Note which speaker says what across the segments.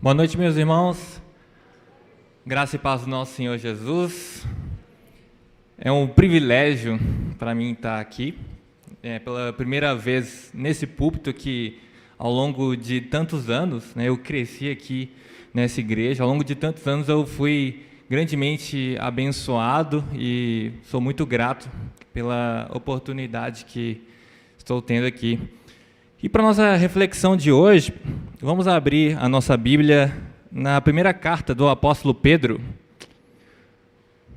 Speaker 1: Boa noite, meus irmãos. Graça e paz do nosso Senhor Jesus. É um privilégio para mim estar aqui. Pela primeira vez nesse púlpito que, ao longo de tantos anos, eu cresci aqui nessa igreja. Ao longo de tantos anos eu fui grandemente abençoado e sou muito grato pela oportunidade que estou tendo aqui. E para a nossa reflexão de hoje, vamos abrir a nossa Bíblia na primeira carta do apóstolo Pedro.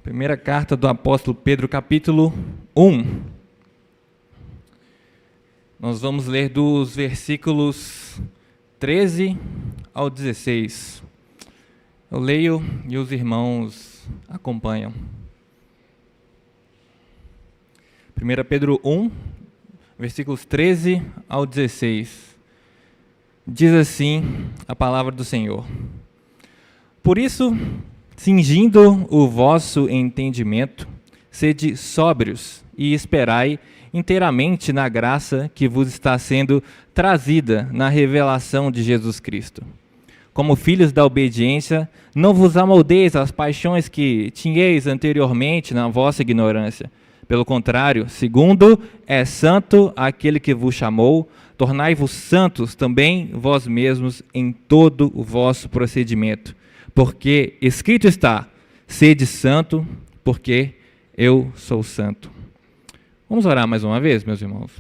Speaker 1: Primeira carta do apóstolo Pedro, capítulo 1. Nós vamos ler dos versículos 13 ao 16. Eu leio e os irmãos acompanham. 1 Pedro 1, versículos 13 ao 16. Diz assim a palavra do Senhor: Por isso, cingindo o vosso entendimento, sede sóbrios e esperai inteiramente na graça que vos está sendo trazida na revelação de Jesus Cristo. Como filhos da obediência, não vos amoldeis às paixões que tinhais anteriormente na vossa ignorância. Pelo contrário, segundo é santo aquele que vos chamou, tornai-vos santos também vós mesmos em todo o vosso procedimento. Porque escrito está, sede santo, porque eu sou santo. Vamos orar mais uma vez, meus irmãos.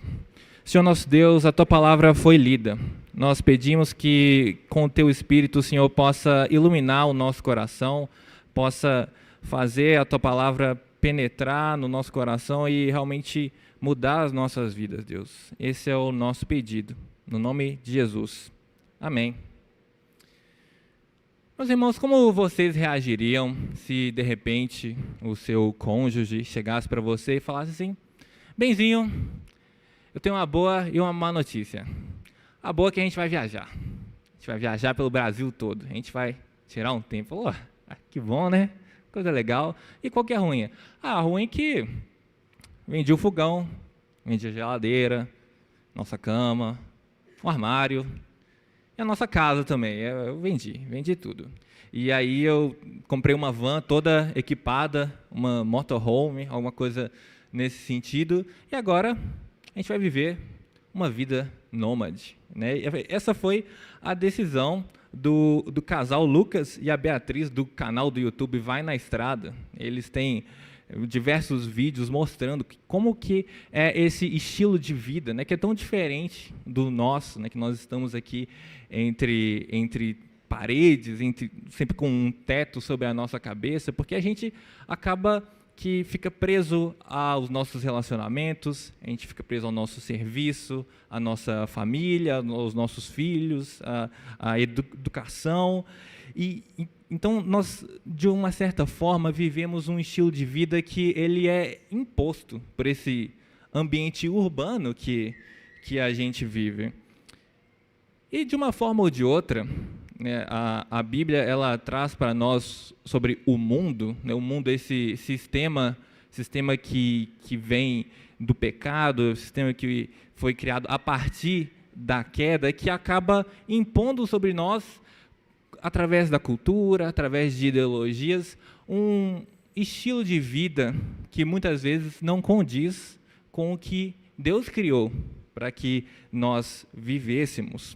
Speaker 1: Senhor nosso Deus, a Tua palavra foi lida. Nós pedimos que com o Teu Espírito o Senhor possa iluminar o nosso coração, possa fazer a Tua palavra penetrar no nosso coração e realmente mudar as nossas vidas, Deus. Esse é o nosso pedido, no nome de Jesus. Amém. Meus irmãos, como vocês reagiriam se de repente o seu cônjuge chegasse para você e falasse assim: Benzinho, eu tenho uma boa e uma má notícia. A boa é que a gente vai viajar. A gente vai viajar pelo Brasil todo. A gente vai tirar um tempo. Oh, que bom, né? Coisa legal. E qual que é a ruim? A ruim é que vendi o fogão, vendi a geladeira, nossa cama, o armário e a nossa casa também. Eu vendi tudo. E aí eu comprei uma van toda equipada, uma motorhome, alguma coisa nesse sentido. E agora a gente vai viver uma vida nômade, né? Essa foi a decisão do casal Lucas e a Beatriz, do canal do YouTube Vai na Estrada. Eles têm diversos vídeos mostrando como que é esse estilo de vida, né, que é tão diferente do nosso, né, que nós estamos aqui entre paredes, sempre com um teto sobre a nossa cabeça, porque a gente acaba que fica preso aos nossos relacionamentos, a gente fica preso ao nosso serviço, à nossa família, aos nossos filhos, à educação. Então, nós, de uma certa forma, vivemos um estilo de vida que ele é imposto por esse ambiente urbano que a gente vive. E, de uma forma ou de outra, né, a Bíblia ela traz para nós sobre o mundo, né, o mundo, esse sistema que vem do pecado, sistema que foi criado a partir da queda, que acaba impondo sobre nós, através da cultura, através de ideologias, um estilo de vida que muitas vezes não condiz com o que Deus criou para que nós vivêssemos.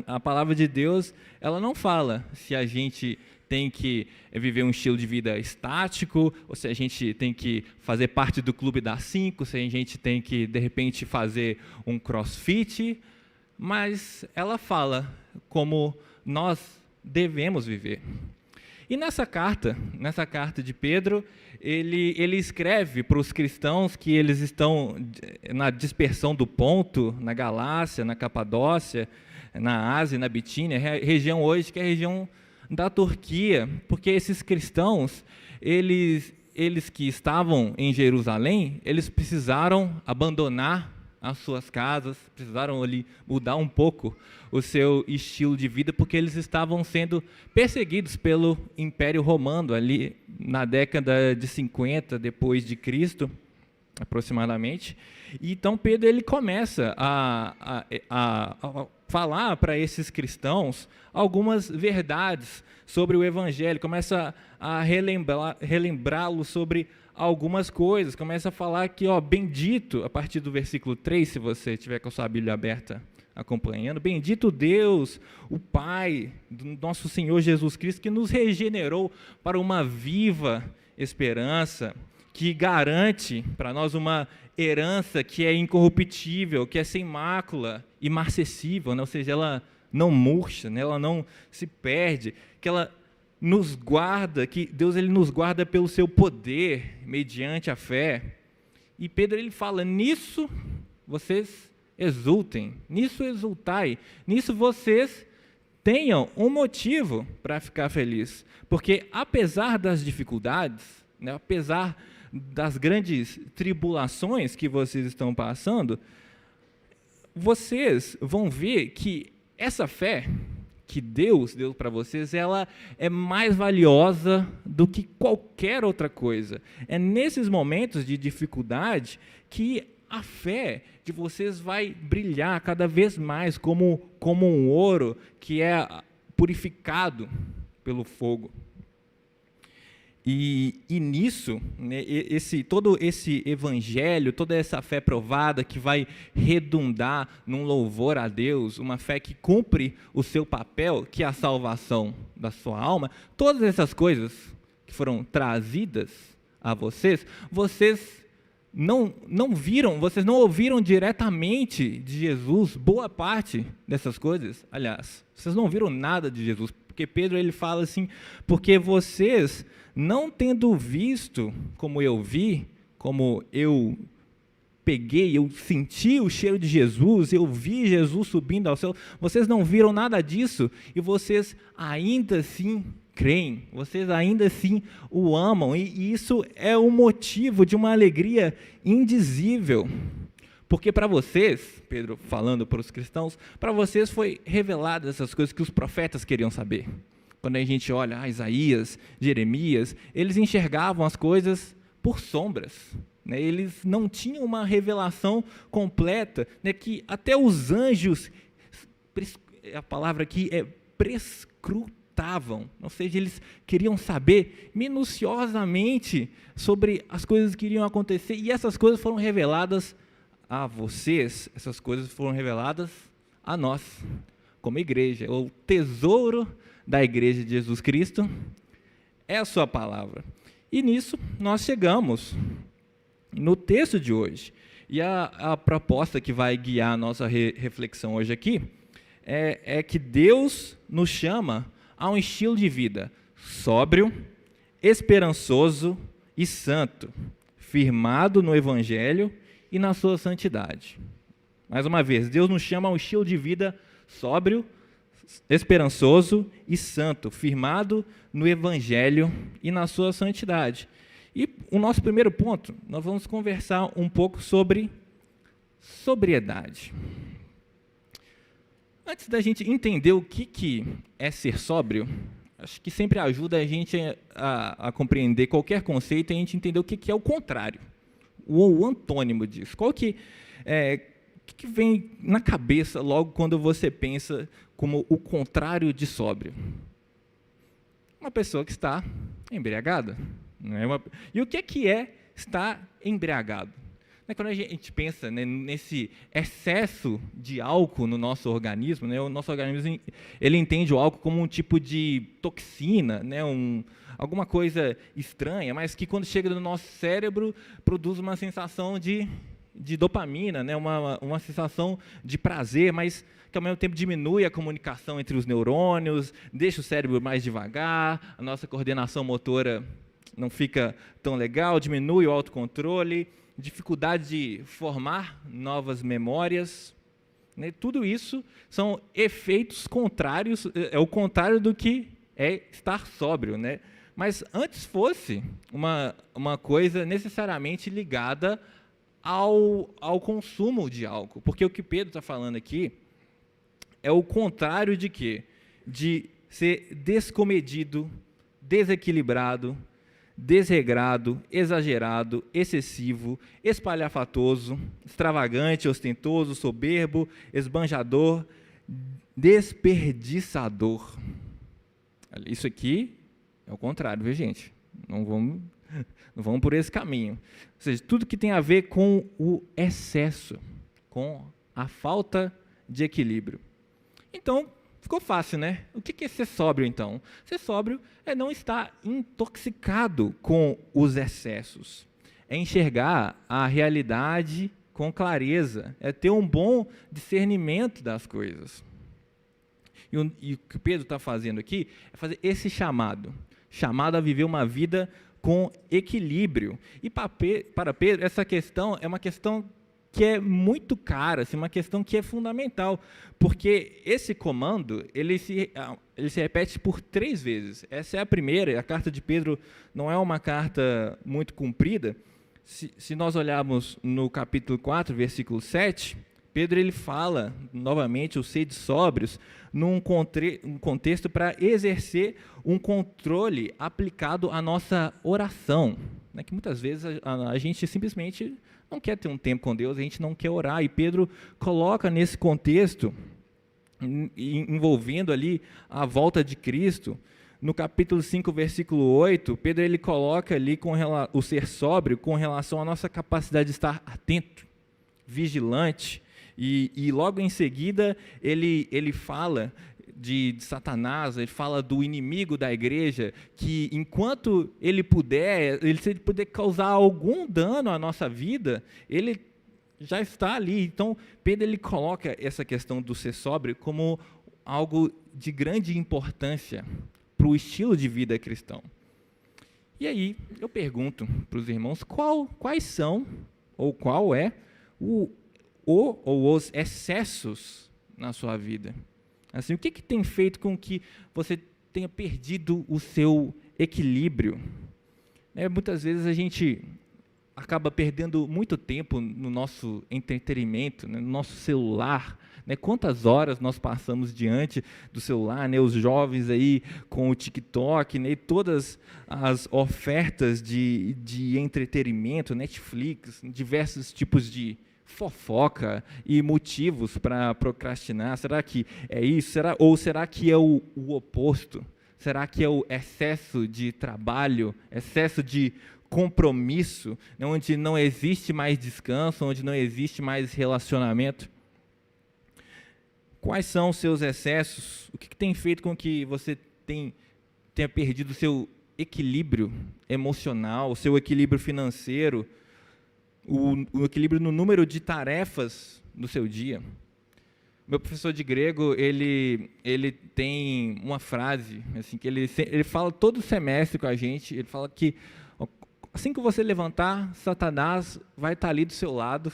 Speaker 1: A palavra de Deus, ela não fala se a gente tem que viver um estilo de vida estático, ou se a gente tem que fazer parte do clube das 5, se a gente tem que, de repente, fazer um crossfit, mas ela fala como nós devemos viver. E nessa carta de Pedro, ele escreve para os cristãos que eles estão na dispersão do Ponto, na Galácia, na Capadócia, na Ásia, na Bitínia, região hoje que é a região da Turquia, porque esses cristãos, eles que estavam em Jerusalém, eles precisaram abandonar as suas casas, precisaram ali mudar um pouco o seu estilo de vida, porque eles estavam sendo perseguidos pelo Império Romano ali na década de 50 depois de Cristo, aproximadamente. E então Pedro ele começa a falar para esses cristãos algumas verdades sobre o Evangelho, começa a relembrá-los sobre algumas coisas, começa a falar que, bendito, a partir do versículo 3, se você tiver com a sua Bíblia aberta acompanhando, bendito Deus, o Pai do nosso Senhor Jesus Cristo, que nos regenerou para uma viva esperança, que garante para nós uma herança que é incorruptível, que é sem mácula, imarcessível, né? Ou seja, ela não murcha, né? Ela não se perde, que ela nos guarda, que Deus ele nos guarda pelo seu poder, mediante a fé. E Pedro ele fala, nisso vocês exultem, nisso exultai, nisso vocês tenham um motivo para ficar feliz, porque apesar das dificuldades, né, apesar das grandes tribulações que vocês estão passando, vocês vão ver que essa fé que Deus deu para vocês, ela é mais valiosa do que qualquer outra coisa. É nesses momentos de dificuldade que a fé de vocês vai brilhar cada vez mais como um ouro que é purificado pelo fogo. E nisso, né, todo esse evangelho, toda essa fé provada que vai redundar num louvor a Deus, uma fé que cumpre o seu papel, que é a salvação da sua alma, todas essas coisas que foram trazidas a vocês, vocês não viram, vocês não ouviram diretamente de Jesus boa parte dessas coisas. Aliás, vocês não viram nada de Jesus, porque Pedro ele fala assim, porque vocês não tendo visto como eu vi, como eu peguei, eu senti o cheiro de Jesus, eu vi Jesus subindo ao céu, vocês não viram nada disso e vocês ainda assim creem, vocês ainda assim o amam, e isso é um motivo de uma alegria indizível, porque para vocês, Pedro falando para os cristãos, para vocês foi revelado essas coisas que os profetas queriam saber. Quando a gente olha Isaías, Jeremias, eles enxergavam as coisas por sombras, né? Eles não tinham uma revelação completa, né? Que até os anjos, a palavra aqui é prescrutavam, ou seja, eles queriam saber minuciosamente sobre as coisas que iriam acontecer, e essas coisas foram reveladas a vocês, essas coisas foram reveladas a nós, como igreja. O tesouro da igreja de Jesus Cristo é a sua palavra. E nisso nós chegamos no texto de hoje. E a proposta que vai guiar a nossa reflexão hoje aqui é que Deus nos chama a um estilo de vida sóbrio, esperançoso e santo, firmado no Evangelho e na sua santidade. Mais uma vez, Deus nos chama a um estilo de vida sóbrio, esperançoso e santo, firmado no Evangelho e na sua santidade. E o nosso primeiro ponto, nós vamos conversar um pouco sobre sobriedade. Antes da gente entender o que é ser sóbrio, acho que sempre ajuda a gente a compreender qualquer conceito e a gente entender o que é o contrário, o antônimo disso. Qual que vem na cabeça logo quando você pensa como o contrário de sóbrio? Uma pessoa que está embriagada. Não é E o que é estar embriagado? Quando a gente pensa, né, nesse excesso de álcool no nosso organismo, né, o nosso organismo ele entende o álcool como um tipo de toxina, né, alguma coisa estranha, mas que quando chega no nosso cérebro produz uma sensação de dopamina, né, uma sensação de prazer, mas que ao mesmo tempo diminui a comunicação entre os neurônios, deixa o cérebro mais devagar, a nossa coordenação motora não fica tão legal, diminui o autocontrole, dificuldade de formar novas memórias, né? Tudo isso são efeitos contrários, é o contrário do que é estar sóbrio, né? Mas antes fosse uma coisa necessariamente ligada ao consumo de álcool, porque o que Pedro está falando aqui é o contrário de quê? De ser descomedido, desequilibrado, desregrado, exagerado, excessivo, espalhafatoso, extravagante, ostentoso, soberbo, esbanjador, desperdiçador. Isso aqui é o contrário, viu, gente? Não vamos por esse caminho. Ou seja, tudo que tem a ver com o excesso, com a falta de equilíbrio. Então, ficou fácil, né? O que é ser sóbrio, então? Ser sóbrio é não estar intoxicado com os excessos. É enxergar a realidade com clareza. É ter um bom discernimento das coisas. E o que o Pedro está fazendo aqui é fazer esse chamado a viver uma vida com equilíbrio. E para Pedro, essa questão é uma questão que é muito cara, assim, uma questão que é fundamental, porque esse comando ele se repete por 3 vezes. Essa é a primeira. A carta de Pedro não é uma carta muito comprida. Se nós olharmos no capítulo 4, versículo 7, Pedro ele fala novamente o sede sóbrios num contexto para exercer um controle aplicado à nossa oração, né? Que muitas vezes a gente simplesmente não quer ter um tempo com Deus, a gente não quer orar, e Pedro coloca nesse contexto, envolvendo ali a volta de Cristo. No capítulo 5, versículo 8, Pedro ele coloca ali o ser sóbrio com relação à nossa capacidade de estar atento, vigilante, e logo em seguida ele fala de Satanás, ele fala do inimigo da igreja, que enquanto se ele puder causar algum dano à nossa vida, ele já está ali. Então, Pedro ele coloca essa questão do ser sóbrio como algo de grande importância para o estilo de vida cristão. E aí, eu pergunto para os irmãos, quais são, ou qual é, ou os excessos na sua vida? Assim, o que tem feito com que você tenha perdido o seu equilíbrio? Muitas vezes a gente acaba perdendo muito tempo no nosso entretenimento, no nosso celular. Quantas horas nós passamos diante do celular, os jovens aí com o TikTok, e todas as ofertas de entretenimento, Netflix, diversos tipos de fofoca e motivos para procrastinar. Será que é isso? Ou será que é o oposto? Será que é o excesso de trabalho, excesso de compromisso, onde não existe mais descanso, onde não existe mais relacionamento? Quais são os seus excessos? O que tem feito com que você tenha perdido o seu equilíbrio emocional, o seu equilíbrio financeiro, o equilíbrio no número de tarefas do seu dia? Meu professor de grego, ele tem uma frase assim, que ele fala todo semestre com a gente. Ele fala que assim que você levantar, Satanás vai estar ali do seu lado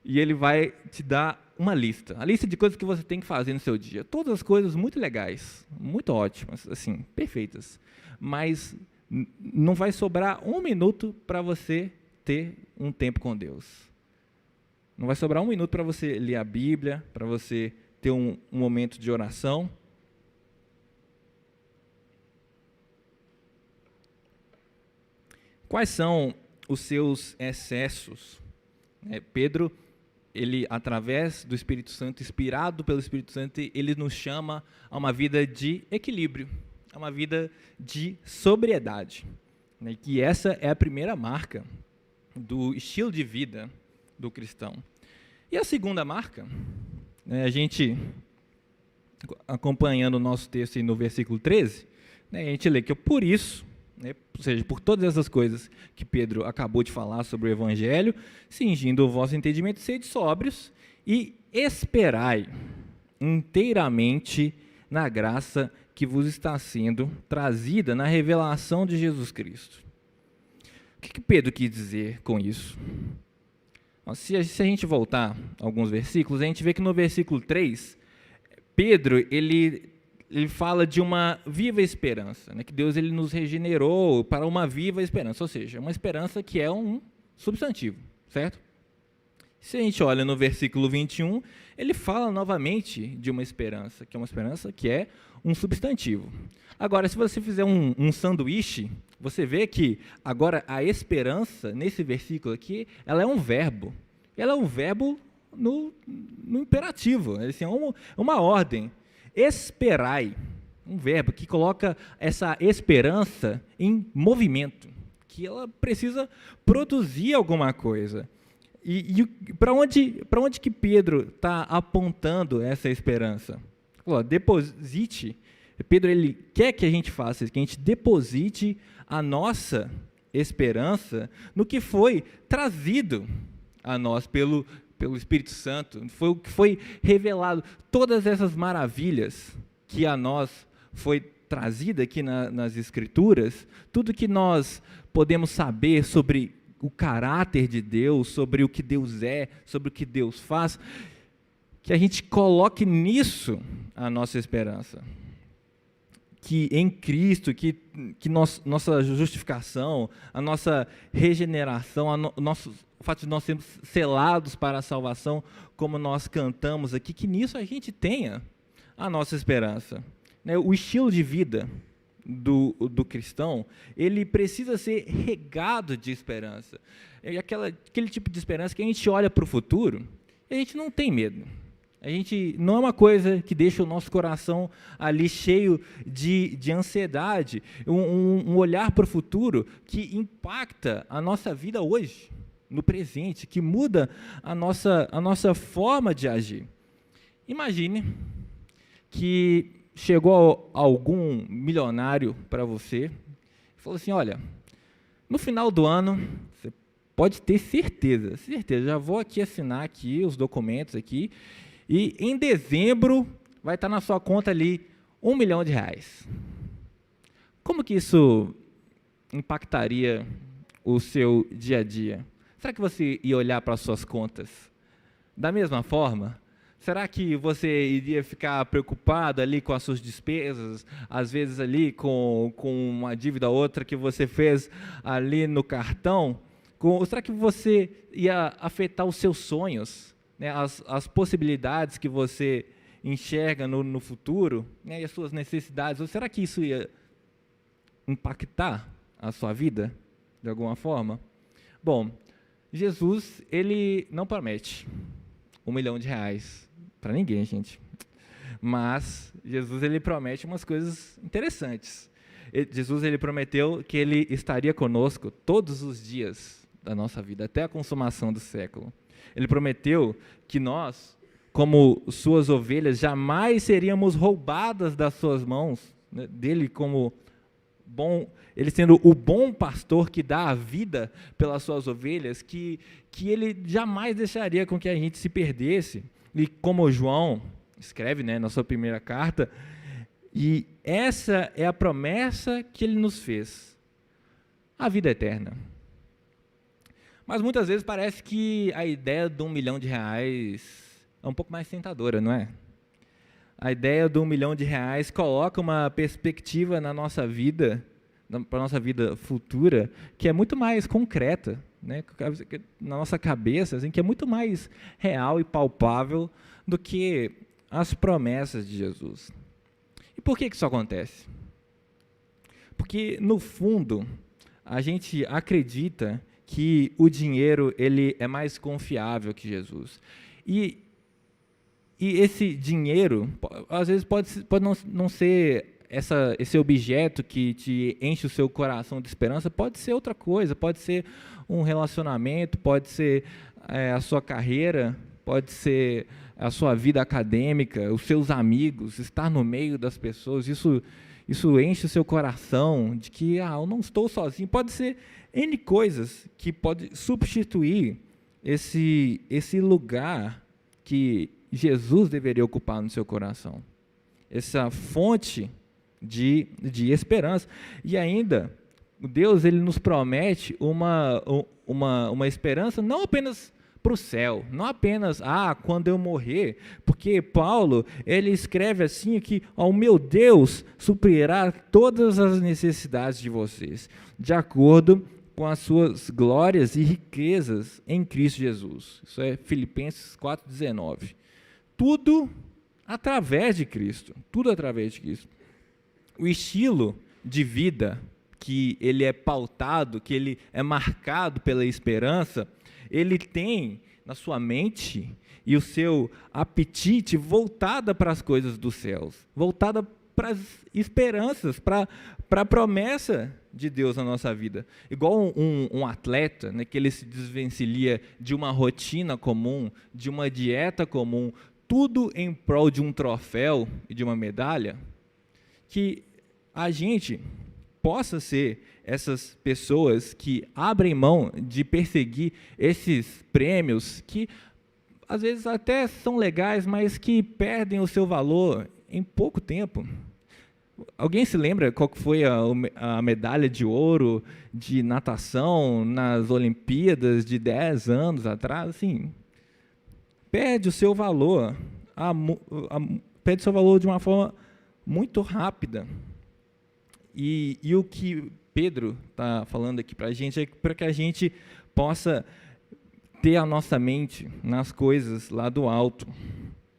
Speaker 1: e ele vai te dar uma lista, a lista de coisas que você tem que fazer no seu dia. Todas as coisas muito legais, muito ótimas, assim, perfeitas. Mas não vai sobrar um minuto para você ter um tempo com Deus. Não vai sobrar um minuto para você ler a Bíblia, para você ter um momento de oração. Quais são os seus excessos? Pedro, ele, através do Espírito Santo, inspirado pelo Espírito Santo, ele nos chama a uma vida de equilíbrio, a uma vida de sobriedade. Que essa é a primeira marca do estilo de vida do cristão. E a segunda marca, a gente, acompanhando o nosso texto aí no versículo 13, a gente lê que por isso, ou seja, por todas essas coisas que Pedro acabou de falar sobre o Evangelho, cingindo o vosso entendimento, sede sóbrios e esperai inteiramente na graça que vos está sendo trazida na revelação de Jesus Cristo. O que Pedro quis dizer com isso? Se a gente voltar alguns versículos, a gente vê que no versículo 3, Pedro, ele fala de uma viva esperança, que Deus ele nos regenerou para uma viva esperança, ou seja, uma esperança que é um substantivo, certo? Se a gente olha no versículo 21, ele fala novamente de uma esperança, que é uma esperança que é um substantivo. Agora, se você fizer um sanduíche, você vê que agora a esperança, nesse versículo aqui, ela é um verbo. Ela é um verbo no imperativo, assim, é uma ordem. Esperai, um verbo que coloca essa esperança em movimento, que ela precisa produzir alguma coisa. E para onde que Pedro está apontando essa esperança? Deposite. Pedro ele quer que a gente faça isso, que a gente deposite a nossa esperança no que foi trazido a nós pelo Espírito Santo, foi o que foi revelado, todas essas maravilhas que a nós foi trazida aqui nas Escrituras, tudo que nós podemos saber sobre o caráter de Deus, sobre o que Deus é, sobre o que Deus faz, que a gente coloque nisso a nossa esperança. Que em Cristo, que nossa justificação, a nossa regeneração, o fato de nós sermos selados para a salvação, como nós cantamos aqui, que nisso a gente tenha a nossa esperança. O estilo de vida do cristão, ele precisa ser regado de esperança. É aquele tipo de esperança que a gente olha para o futuro e a gente não tem medo. A gente não é uma coisa que deixa o nosso coração ali cheio de ansiedade, um olhar para o futuro que impacta a nossa vida hoje, no presente, que muda a nossa forma de agir. Imagine que chegou algum milionário para você e falou assim, olha, no final do ano, você pode ter certeza, já vou aqui assinar aqui os documentos aqui, e em dezembro vai estar na sua conta ali R$1 milhão. Como que isso impactaria o seu dia a dia? Será que você ia olhar para as suas contas da mesma forma? Será que você iria ficar preocupado ali com as suas despesas, às vezes ali com uma dívida ou outra que você fez ali no cartão? Será que você ia afetar os seus sonhos? Né, as possibilidades que você enxerga no futuro, né, e as suas necessidades, ou será que isso ia impactar a sua vida de alguma forma? Bom, Jesus, ele não promete R$1 milhão para ninguém, gente, mas Jesus, ele promete umas coisas interessantes. Jesus, ele prometeu que ele estaria conosco todos os dias da nossa vida, até a consumação do século. Ele prometeu que nós, como suas ovelhas, jamais seríamos roubadas das suas mãos, né, dele como ele sendo o bom pastor que dá a vida pelas suas ovelhas, que ele jamais deixaria com que a gente se perdesse. E como João escreve, né, na sua primeira carta, e essa é a promessa que ele nos fez, a vida eterna. Mas muitas vezes parece que a ideia de R$1 milhão é um pouco mais tentadora, não é? A ideia de R$1 milhão coloca uma perspectiva na nossa vida, para a nossa vida futura, que é muito mais concreta, né? Na nossa cabeça, assim, que é muito mais real e palpável do que as promessas de Jesus. E por que isso acontece? Porque, no fundo, a gente acredita que o dinheiro ele é mais confiável que Jesus. E esse dinheiro, às vezes, pode não ser esse objeto que te enche o seu coração de esperança, pode ser outra coisa, pode ser um relacionamento, pode ser a sua carreira, pode ser a sua vida acadêmica, os seus amigos, estar no meio das pessoas, isso enche o seu coração de que eu não estou sozinho. Pode ser N coisas que pode substituir esse lugar que Jesus deveria ocupar no seu coração. Essa fonte de esperança. E ainda, Deus ele nos promete uma esperança não apenas para o céu, não apenas, quando eu morrer, porque Paulo, ele escreve assim que o meu Deus suprirá todas as necessidades de vocês, de acordo com as suas glórias e riquezas em Cristo Jesus. Isso é Filipenses 4,19. Tudo através de Cristo, tudo através de Cristo. O estilo de vida que ele é pautado, que ele é marcado pela esperança, ele tem na sua mente e o seu apetite voltada para as coisas dos céus, voltada para as esperanças, para a promessa de Deus na nossa vida. Igual um atleta, né, que ele se desvencilha de uma rotina comum, de uma dieta comum, tudo em prol de um troféu e de uma medalha, que a gente possa ser essas pessoas que abrem mão de perseguir esses prêmios que às vezes até são legais, mas que perdem o seu valor em pouco tempo. Alguém se lembra qual foi a medalha de ouro de natação nas Olimpíadas de 10 anos atrás? Assim, perde o seu valor, perde o seu valor de uma forma muito rápida. E o que Pedro está falando aqui para a gente é para que a gente possa ter a nossa mente nas coisas lá do alto,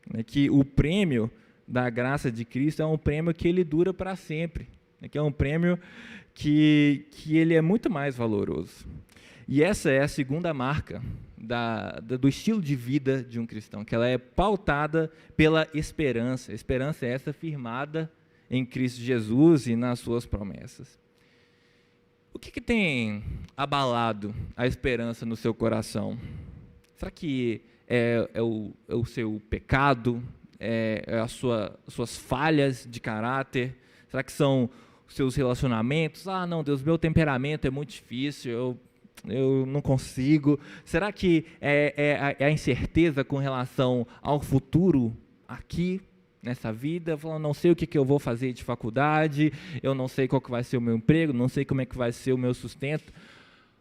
Speaker 1: né, que o prêmio da graça de Cristo é um prêmio que ele dura para sempre, né, que é um prêmio que ele é muito mais valoroso. E essa é a segunda marca do estilo de vida de um cristão, que ela é pautada pela esperança. A esperança é essa firmada em Cristo Jesus e nas suas promessas. O que tem abalado a esperança no seu coração? Será que é o seu pecado? As suas falhas de caráter? Será que são os seus relacionamentos? Ah, não, Deus, meu temperamento é muito difícil, eu não consigo. Será que é a incerteza com relação ao futuro aqui, nessa vida? Falando, não sei o que eu vou fazer de faculdade, eu não sei qual que vai ser o meu emprego, não sei como é que vai ser o meu sustento.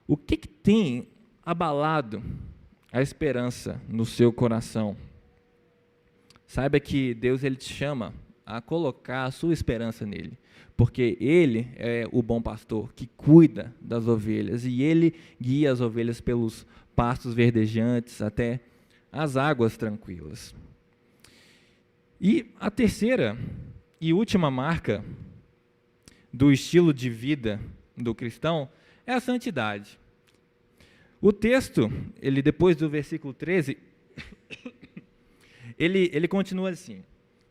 Speaker 1: O que tem abalado a esperança no seu coração? Saiba que Deus ele te chama a colocar a sua esperança nele, porque ele é o bom pastor que cuida das ovelhas e ele guia as ovelhas pelos pastos verdejantes até as águas tranquilas. E a terceira e última marca do estilo de vida do cristão é a santidade. O texto, ele depois do versículo 13, ele continua assim: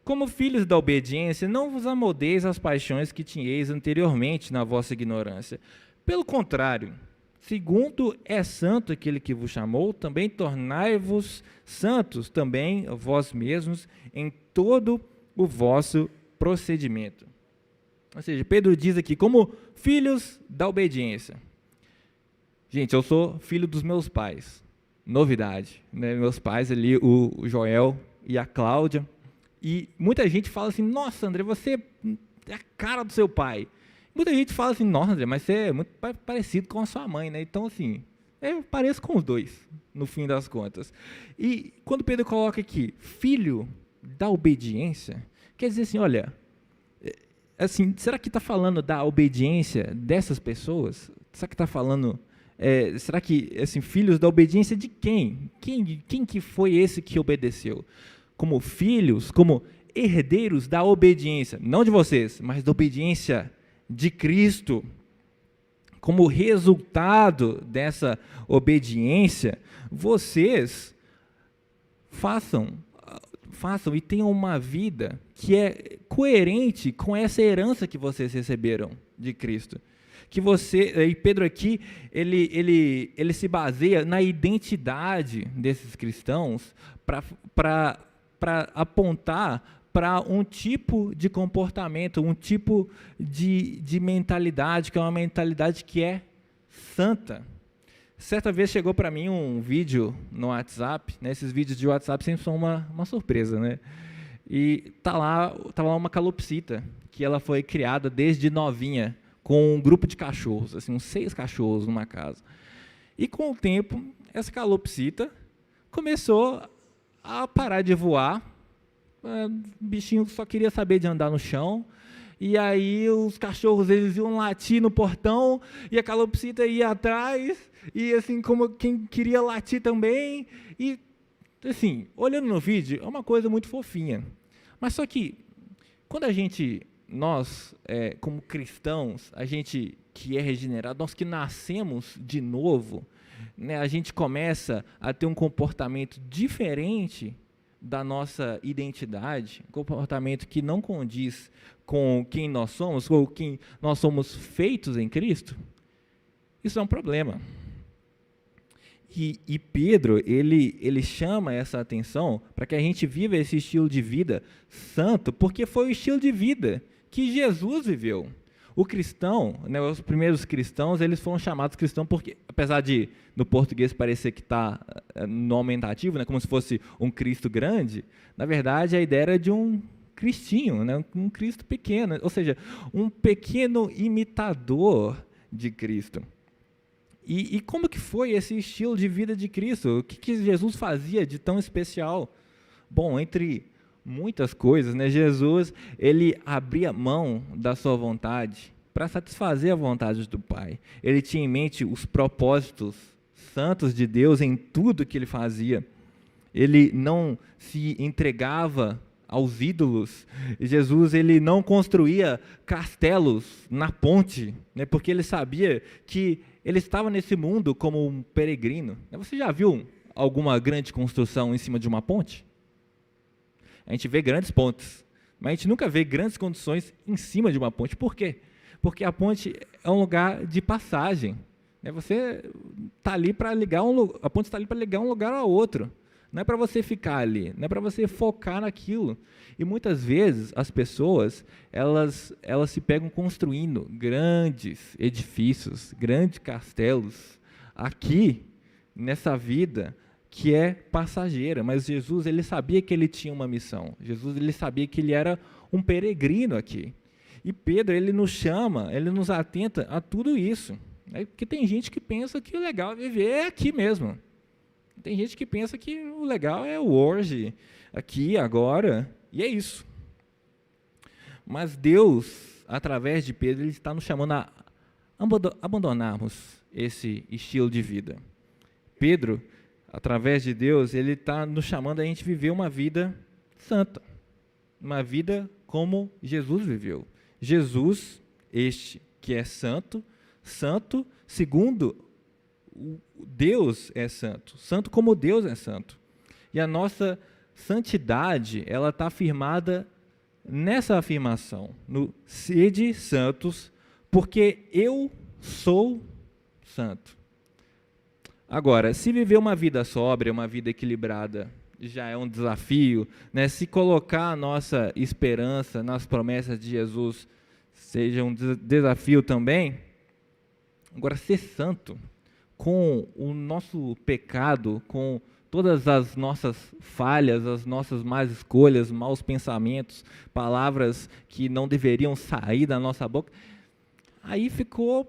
Speaker 1: como filhos da obediência, não vos amoldeis às paixões que tinhais anteriormente na vossa ignorância. Pelo contrário, segundo é santo aquele que vos chamou, também tornai-vos santos também vós mesmos em todo o vosso procedimento. Ou seja, Pedro diz aqui, como filhos da obediência. Gente, eu sou filho dos meus pais. Novidade, né? Meus pais ali, o Joel e a Cláudia. E muita gente fala assim, nossa, André, você é a cara do seu pai. Muita gente fala assim, nossa, André, mas você é muito parecido com a sua mãe, né? Então, assim, eu pareço com os dois, no fim das contas. E quando Pedro coloca aqui, filho da obediência, quer dizer assim, olha, assim, será que está falando da obediência dessas pessoas? Será que está falando, será que, assim, filhos da obediência de quem? Quem que foi esse que obedeceu? Como filhos, como herdeiros da obediência, não de vocês, mas da obediência de Cristo. Como resultado dessa obediência, vocês façam e tenham uma vida que é coerente com essa herança que vocês receberam de Cristo. Que e Pedro aqui, ele se baseia na identidade desses cristãos para apontar para um tipo de comportamento, um tipo de mentalidade, que é uma mentalidade que é santa. Certa vez chegou para mim um vídeo no WhatsApp, né? Esses vídeos de WhatsApp sempre são uma surpresa, né? E tava lá uma calopsita, que ela foi criada desde novinha, com um grupo de cachorros, assim, uns 6 cachorros numa casa. E com o tempo, essa calopsita começou a parar de voar, o bichinho só queria saber de andar no chão, e aí os cachorros eles iam latir no portão, e a calopsita ia atrás, e assim, como quem queria latir também, e assim, olhando no vídeo, é uma coisa muito fofinha, mas só que, quando nós, como cristãos, a gente que é regenerado, nós que nascemos de novo, né, a gente começa a ter um comportamento diferente da nossa identidade, um comportamento que não condiz com quem nós somos, ou quem nós somos feitos em Cristo. Isso é um problema. E Pedro, ele chama essa atenção para que a gente viva esse estilo de vida santo, porque foi o estilo de vida que Jesus viveu. O cristão, né, os primeiros cristãos, eles foram chamados cristãos porque, apesar de no português parecer que está no aumentativo, né, como se fosse um Cristo grande, na verdade a ideia era de um cristinho, né, um Cristo pequeno, ou seja, um pequeno imitador de Cristo. E como que foi esse estilo de vida de Cristo? O que Jesus fazia de tão especial? Bom, entre muitas coisas, né? Jesus, ele abria mão da sua vontade para satisfazer a vontade do Pai. Ele tinha em mente os propósitos santos de Deus em tudo que ele fazia. Ele não se entregava aos ídolos. Jesus, ele não construía castelos na ponte, né? Porque ele sabia que ele estava nesse mundo como um peregrino. Você já viu alguma grande construção em cima de uma ponte? A gente vê grandes pontes, mas a gente nunca vê grandes construções em cima de uma ponte. Por quê? Porque a ponte é um lugar de passagem. Você está ali para ligar a ponte está ali para ligar um lugar ao outro. Não é para você ficar ali, não é para você focar naquilo. E muitas vezes as pessoas, elas se pegam construindo grandes edifícios, grandes castelos, aqui, nessa vida, que é passageira. Mas Jesus, ele sabia que ele tinha uma missão. Jesus, ele sabia que ele era um peregrino aqui. E Pedro, ele nos chama, ele nos atenta a tudo isso. Porque tem gente que pensa que o legal é viver aqui mesmo. Tem gente que pensa que o legal é o hoje, aqui, agora, e é isso. Mas Deus, através de Pedro, ele está nos chamando a abandonarmos esse estilo de vida. Pedro, através de Deus, ele está nos chamando a gente viver uma vida santa, uma vida como Jesus viveu. Jesus, este que é santo, santo segundo Deus é santo, santo como Deus é santo. E a nossa santidade, ela está afirmada nessa afirmação, no sede santos, porque eu sou santo. Agora, se viver uma vida sóbria, uma vida equilibrada, já é um desafio, né? Se colocar a nossa esperança nas promessas de Jesus, seja um desafio também. Agora, ser santo, com o nosso pecado, com todas as nossas falhas, as nossas más escolhas, maus pensamentos, palavras que não deveriam sair da nossa boca, aí ficou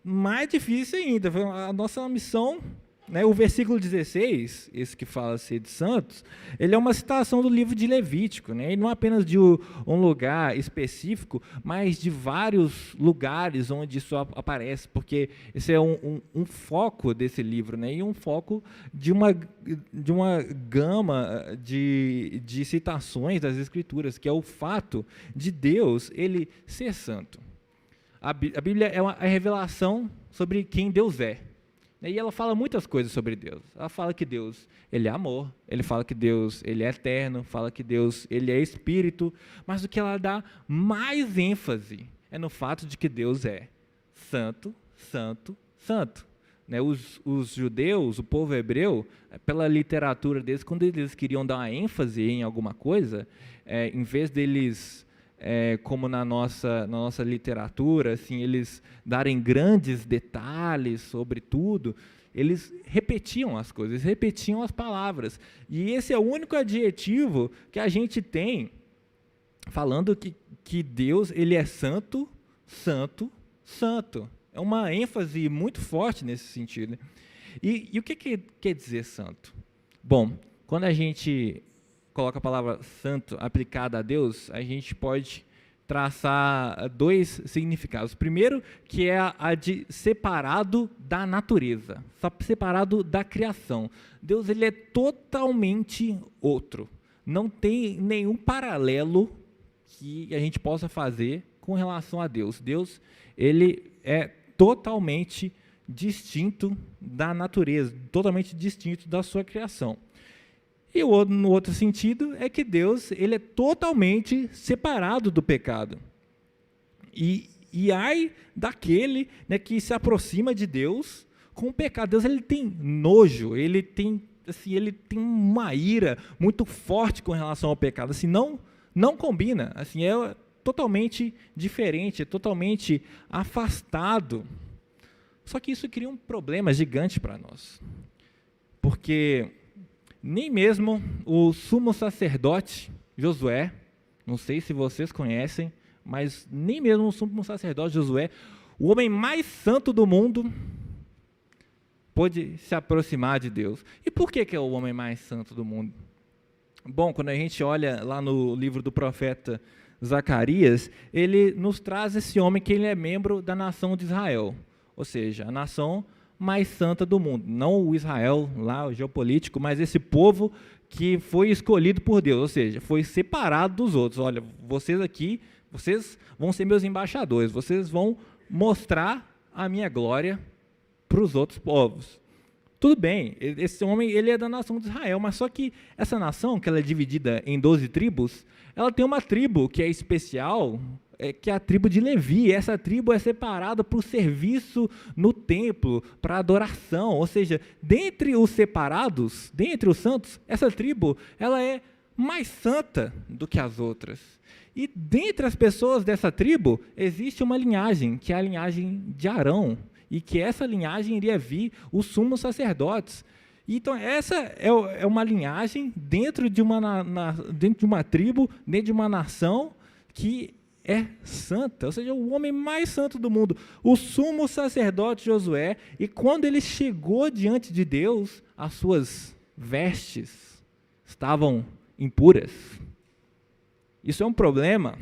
Speaker 1: mais difícil ainda. A nossa missão, né, o versículo 16, esse que fala ser de santos, ele é uma citação do livro de Levítico, né, e não apenas de um lugar específico, mas de vários lugares onde isso aparece, porque esse é um foco desse livro, né, e um foco de uma gama de citações das Escrituras, que é o fato de Deus ele ser santo. A Bíblia é a revelação sobre quem Deus é. E ela fala muitas coisas sobre Deus. Ela fala que Deus ele é amor, ele fala que Deus ele é eterno, fala que Deus ele é espírito, mas o que ela dá mais ênfase é no fato de que Deus é santo, santo, santo. Os judeus, o povo hebreu, pela literatura deles, quando eles queriam dar uma ênfase em alguma coisa, em vez deles... como na nossa literatura, assim, eles darem grandes detalhes sobre tudo, eles repetiam as coisas, repetiam as palavras. E esse é o único adjetivo que a gente tem falando que Deus ele é santo, santo, santo. É uma ênfase muito forte nesse sentido. E o que quer dizer santo? Bom, quando a gente coloca a palavra santo aplicada a Deus, a gente pode traçar dois significados. Primeiro, que é a de separado da natureza, separado da criação. Deus ele é totalmente outro. Não tem nenhum paralelo que a gente possa fazer com relação a Deus. Deus ele é totalmente distinto da natureza, totalmente distinto da sua criação. E no outro sentido é que Deus ele é totalmente separado do pecado. E ai daquele, né, que se aproxima de Deus com o pecado. Deus ele tem nojo, ele tem uma ira muito forte com relação ao pecado. Assim, não combina. Assim, é totalmente diferente, é totalmente afastado. Só que isso cria um problema gigante para nós. Porque nem mesmo o sumo sacerdote Josué, não sei se vocês conhecem, mas nem mesmo o sumo sacerdote Josué, o homem mais santo do mundo, pôde se aproximar de Deus. E por que é o homem mais santo do mundo? Bom, quando a gente olha lá no livro do profeta Zacarias, ele nos traz esse homem que ele é membro da nação de Israel, ou seja, a nação mais santa do mundo. Não o Israel, lá, o geopolítico, mas esse povo que foi escolhido por Deus, ou seja, foi separado dos outros. Olha, vocês aqui, vocês vão ser meus embaixadores, vocês vão mostrar a minha glória para os outros povos. Tudo bem, esse homem ele é da nação de Israel, mas só que essa nação, que ela é dividida em 12 tribos, ela tem uma tribo que é especial, que é a tribo de Levi. Essa tribo é separada para o serviço no templo, para adoração, ou seja, dentre os separados, dentre os santos, essa tribo ela é mais santa do que as outras. E dentre as pessoas dessa tribo, existe uma linhagem, que é a linhagem de Arão, e que essa linhagem iria vir os sumos sacerdotes. Então, essa é uma linhagem dentro de dentro de uma tribo, dentro de uma nação que é santa, ou seja, o homem mais santo do mundo, o sumo sacerdote Josué. E quando ele chegou diante de Deus, as suas vestes estavam impuras. Isso é um problema,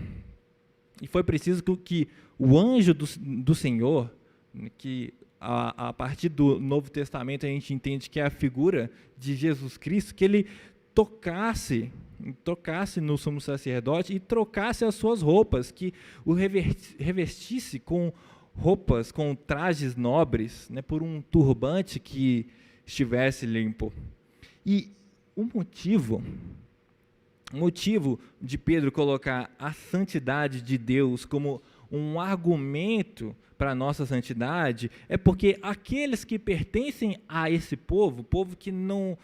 Speaker 1: e foi preciso que o anjo do Senhor, que a partir do Novo Testamento a gente entende que é a figura de Jesus Cristo, que ele tocasse no sumo sacerdote e trocasse as suas roupas, que o revestisse com roupas, com trajes nobres, né, por um turbante que estivesse limpo. E o motivo de Pedro colocar a santidade de Deus como um argumento para a nossa santidade é porque aqueles que pertencem a esse povo que não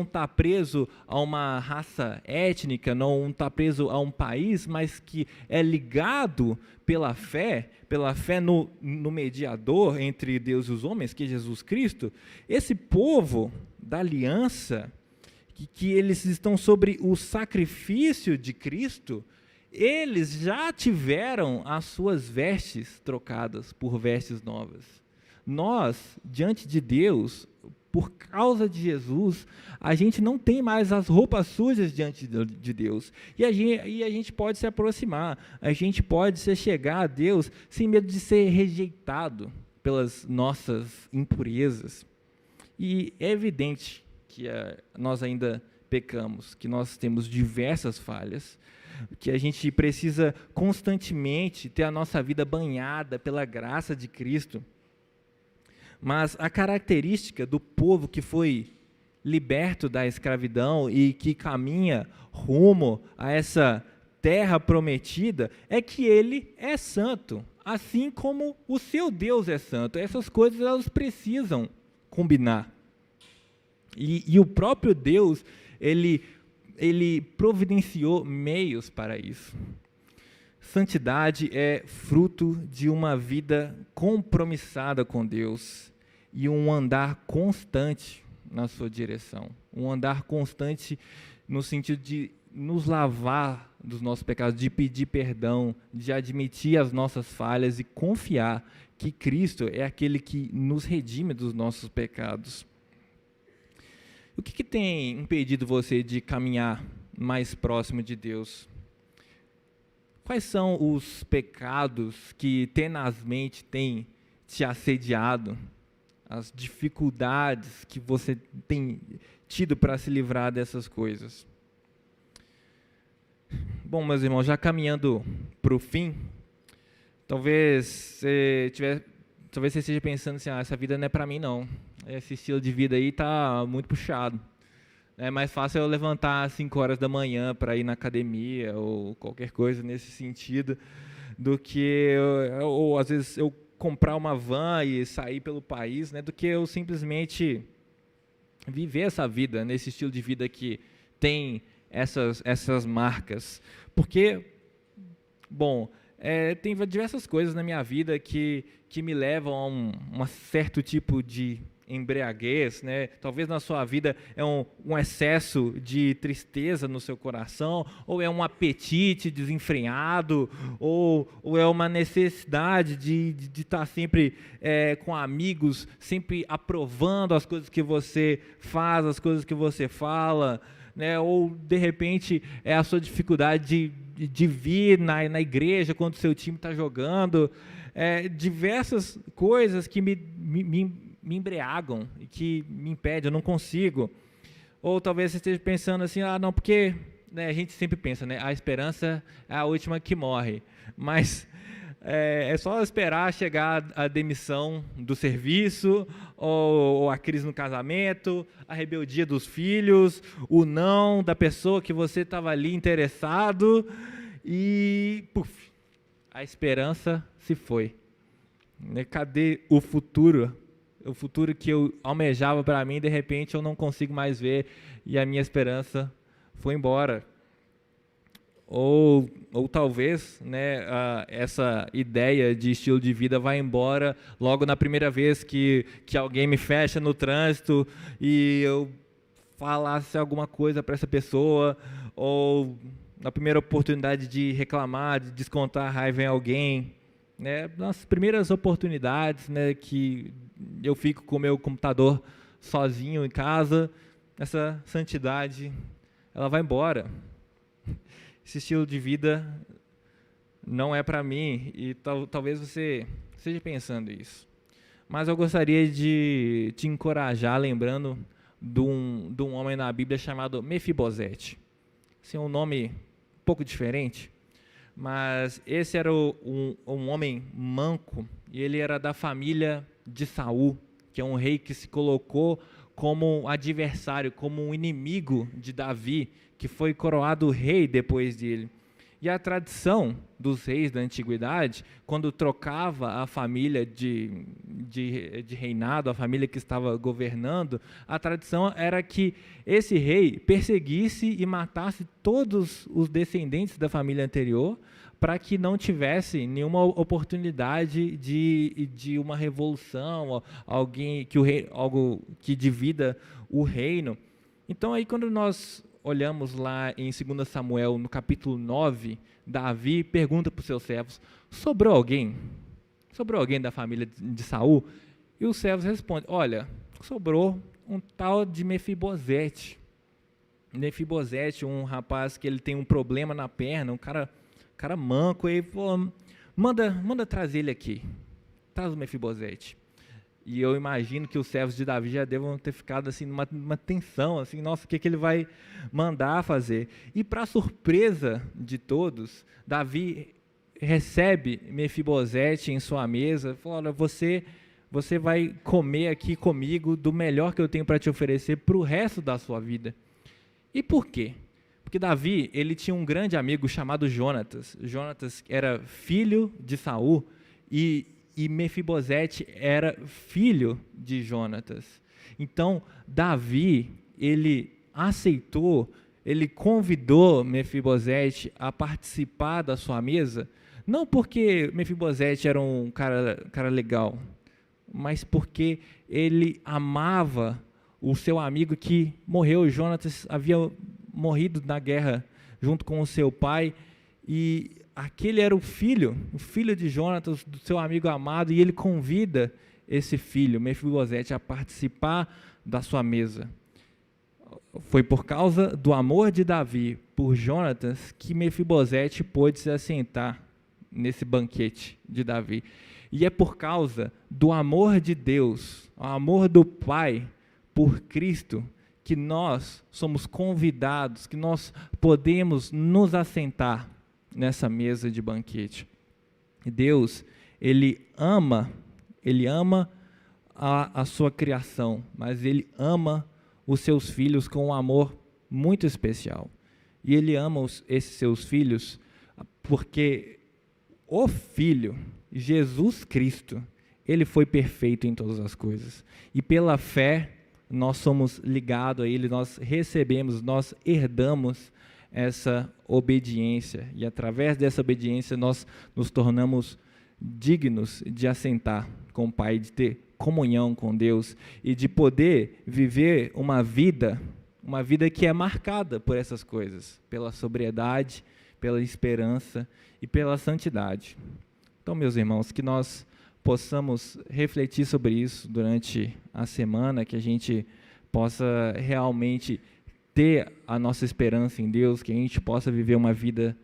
Speaker 1: está preso a uma raça étnica, não está preso a um país, mas que é ligado pela fé no mediador entre Deus e os homens, que é Jesus Cristo, esse povo da aliança, que eles estão sobre o sacrifício de Cristo, eles já tiveram as suas vestes trocadas por vestes novas. Nós, diante de Deus, por causa de Jesus, a gente não tem mais as roupas sujas diante de Deus. E a gente pode se aproximar, a gente pode se chegar a Deus sem medo de ser rejeitado pelas nossas impurezas. E é evidente que nós ainda pecamos, que nós temos diversas falhas, que a gente precisa constantemente ter a nossa vida banhada pela graça de Cristo. Mas a característica do povo que foi liberto da escravidão e que caminha rumo a essa terra prometida é que ele é santo, assim como o seu Deus é santo. Essas coisas elas precisam combinar. E o próprio Deus, ele providenciou meios para isso. Santidade é fruto de uma vida compromissada com Deus e um andar constante na sua direção. Um andar constante no sentido de nos lavar dos nossos pecados, de pedir perdão, de admitir as nossas falhas e confiar que Cristo é aquele que nos redime dos nossos pecados. O que tem impedido você de caminhar mais próximo de Deus? Quais são os pecados que tenazmente têm te assediado? As dificuldades que você tem tido para se livrar dessas coisas? Bom, meus irmãos, já caminhando para o fim, talvez você estiver talvez você esteja pensando assim, essa vida não é para mim não, esse estilo de vida aí está muito puxado. É mais fácil eu levantar às 5 horas da manhã para ir na academia ou qualquer coisa nesse sentido, do que, ou às vezes eu comprar uma van e sair pelo país, né, do que eu simplesmente viver essa vida, nesse estilo de vida que tem essas marcas. Porque, bom, tem diversas coisas na minha vida que me levam a um certo tipo de embriaguez, né? Talvez na sua vida é um excesso de tristeza no seu coração, ou é um apetite desenfreado, ou é uma necessidade de estar sempre com amigos, sempre aprovando as coisas que você faz, as coisas que você fala, né? Ou de repente é a sua dificuldade de vir na igreja quando o seu time está jogando, diversas coisas que me embriagam e que me impedem, eu não consigo. Ou talvez você esteja pensando assim, não, porque, né, a gente sempre pensa, né, a esperança é a última que morre, mas é só esperar chegar a demissão do serviço, ou a crise no casamento, a rebeldia dos filhos, o não da pessoa que você estava ali interessado, e puf, a esperança se foi. Cadê o futuro? O futuro que eu almejava para mim, de repente eu não consigo mais ver, e a minha esperança foi embora. Ou talvez, né, essa ideia de estilo de vida vai embora logo na primeira vez que alguém me fecha no trânsito e eu falasse alguma coisa para essa pessoa, ou na primeira oportunidade de reclamar, de descontar a raiva em alguém, né, nas primeiras oportunidades, né, que eu fico com o meu computador sozinho em casa, essa santidade, ela vai embora. Esse estilo de vida não é para mim, e talvez você esteja pensando isso. Mas eu gostaria de te encorajar lembrando de um homem na Bíblia chamado Mefibosete. Assim, um nome um pouco diferente, mas esse era um homem manco, e ele era da família de Saul, que é um rei que se colocou como adversário, como um inimigo de Davi, que foi coroado rei depois dele. E a tradição dos reis da antiguidade, quando trocava a família de reinado, a família que estava governando, a tradição era que esse rei perseguisse e matasse todos os descendentes da família anterior, para que não tivesse nenhuma oportunidade de uma revolução, algo que divida o reino. Então, aí quando nós olhamos lá em 2 Samuel, no capítulo 9, Davi pergunta para os seus servos, sobrou alguém? Sobrou alguém da família de Saul? E os servos respondem, olha, sobrou um tal de Mefibosete. Mefibosete, um rapaz que ele tem um problema na perna, um cara manco, e falou, manda trazer ele aqui, traz o Mefibosete. E eu imagino que os servos de Davi já devam ter ficado assim, numa tensão, assim, nossa, o que ele vai mandar fazer? E para surpresa de todos, Davi recebe Mefibosete em sua mesa, fala, olha, você vai comer aqui comigo do melhor que eu tenho para te oferecer para o resto da sua vida. E por quê? Porque Davi, ele tinha um grande amigo chamado Jonatas. Jonatas era filho de Saul e Mefibosete era filho de Jonatas. Então, Davi, ele aceitou, ele convidou Mefibosete a participar da sua mesa, não porque Mefibosete era um cara legal, mas porque ele amava o seu amigo que morreu. Jonatas havia morrido na guerra junto com o seu pai, e aquele era o filho de Jonatas, do seu amigo amado, e ele convida esse filho, Mefibosete, a participar da sua mesa. Foi por causa do amor de Davi por Jonatas que Mefibosete pôde se assentar nesse banquete de Davi. E é por causa do amor de Deus, o amor do Pai por Cristo, que nós somos convidados, que nós podemos nos assentar nessa mesa de banquete. E Deus, Ele ama Ele ama a sua criação, mas Ele ama os seus filhos com um amor muito especial. E Ele ama esses seus filhos porque o Filho, Jesus Cristo, Ele foi perfeito em todas as coisas. E pela fé, nós somos ligados a Ele, nós recebemos, nós herdamos essa obediência. E através dessa obediência, nós nos tornamos dignos de assentar com o Pai, de ter comunhão com Deus e de poder viver uma vida que é marcada por essas coisas, pela sobriedade, pela esperança e pela santidade. Então, meus irmãos, que nós possamos refletir sobre isso durante a semana, que a gente possa realmente ter a nossa esperança em Deus, que a gente possa viver uma vida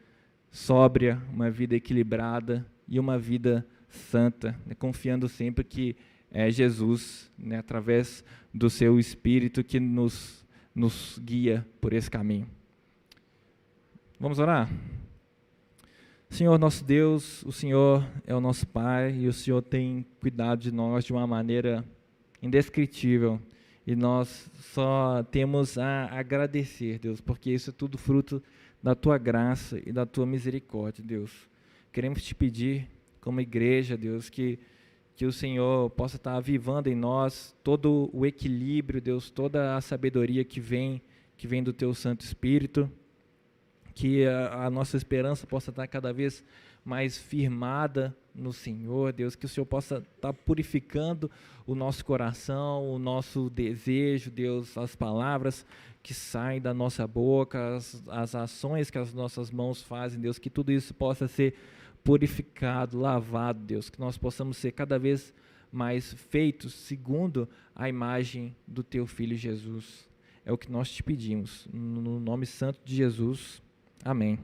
Speaker 1: sóbria, uma vida equilibrada e uma vida santa, né, confiando sempre que é Jesus, né, através do seu Espírito, que nos guia por esse caminho. Vamos orar? Senhor nosso Deus, o Senhor é o nosso Pai e o Senhor tem cuidado de nós de uma maneira indescritível. E nós só temos a agradecer, Deus, porque isso é tudo fruto da Tua graça e da Tua misericórdia, Deus. Queremos Te pedir, como igreja, Deus, que o Senhor possa estar avivando em nós todo o equilíbrio, Deus, toda a sabedoria que vem do Teu Santo Espírito, que a nossa esperança possa estar cada vez mais firmada no Senhor, Deus, que o Senhor possa estar purificando o nosso coração, o nosso desejo, Deus, as palavras que saem da nossa boca, as ações que as nossas mãos fazem, Deus, que tudo isso possa ser purificado, lavado, Deus, que nós possamos ser cada vez mais feitos segundo a imagem do Teu Filho Jesus. É o que nós te pedimos, no nome santo de Jesus. Amém.